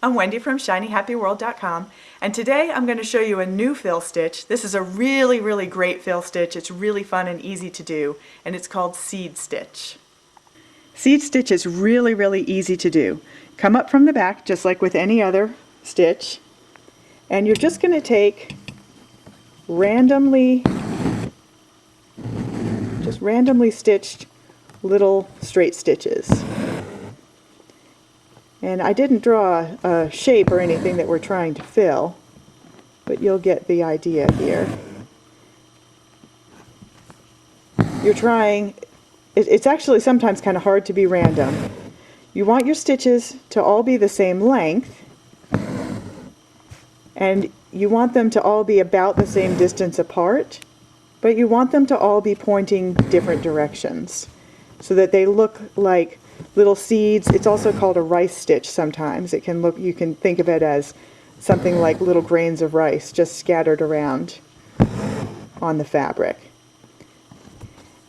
I'm Wendy from shinyhappyworld.com, and today I'm going to show you a new fill stitch. This is a really great fill stitch. It's really fun and easy to do, and it's called seed stitch. Seed stitch is really easy to do. Come up from the back just like with any other stitch, and you're just going to take randomly stitched little straight stitches. And I didn't draw a shape or anything that we're trying to fill, but you'll get the idea here. You're trying, it's actually sometimes kind of hard to be random. You want your stitches to all be the same length, and you want them to all be about the same distance apart, but you want them to all be pointing different directions so that they look like little seeds. It's also called a rice stitch sometimes. It can look, you can think of it as something like little grains of rice just scattered around on the fabric.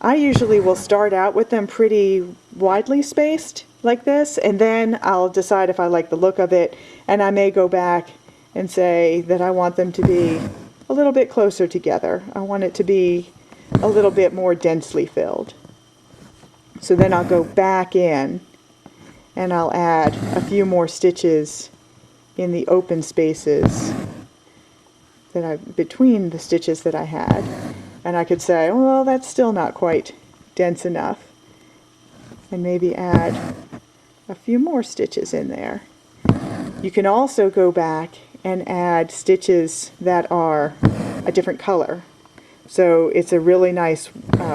I usually will start out with them pretty widely spaced like this, and then I'll decide if I like the look of it, and I may go back and say that I want them to be a little bit closer together. I want it to be a little bit more densely filled. So then I'll go back in and I'll add a few more stitches in the open spaces that between the stitches that I had. And I could say, well, that's still not quite dense enough. And maybe add a few more stitches in there. You can also go back and add stitches that are a different color. So it's a really nice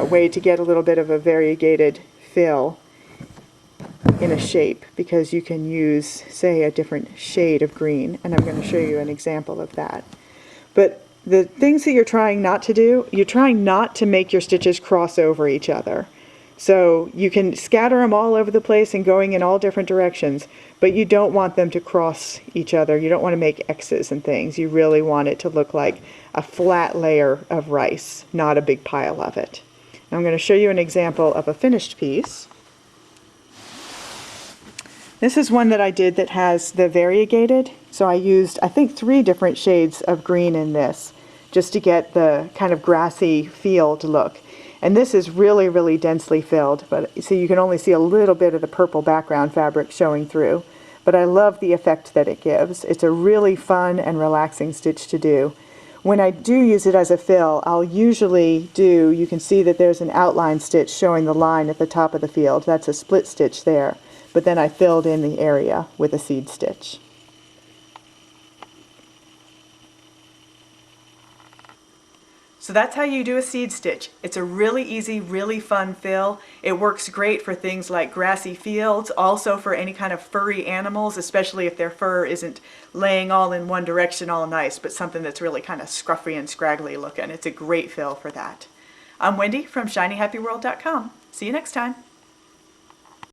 way to get a little bit of a variegated fill in a shape, because you can use, say, a different shade of green, and I'm going to show you an example of that. But the things that you're trying not to do, you're trying not to make your stitches cross over each other. So you can scatter them all over the place and going in all different directions, but you don't want them to cross each other. You don't want to make X's and things. You really want it to look like a flat layer of rice, not a big pile of it. I'm going to show you an example of a finished piece. This is one that I did that has the variegated. So I used, I think, 3 different shades of green in this just to get the kind of grassy field look. And this is really densely filled, but so you can only see a little bit of the purple background fabric showing through. But I love the effect that it gives. It's a really fun and relaxing stitch to do. When I do use it as a fill, I'll usually do, you can see that there's an outline stitch showing the line at the top of the field. That's a split stitch there. But then I filled in the area with a seed stitch. So that's how you do a seed stitch. It's a really easy, really fun fill. It works great for things like grassy fields, also for any kind of furry animals, especially if their fur isn't laying all in one direction all nice, but something that's really kind of scruffy and scraggly looking. It's a great fill for that. I'm Wendy from shinyhappyworld.com. See you next time.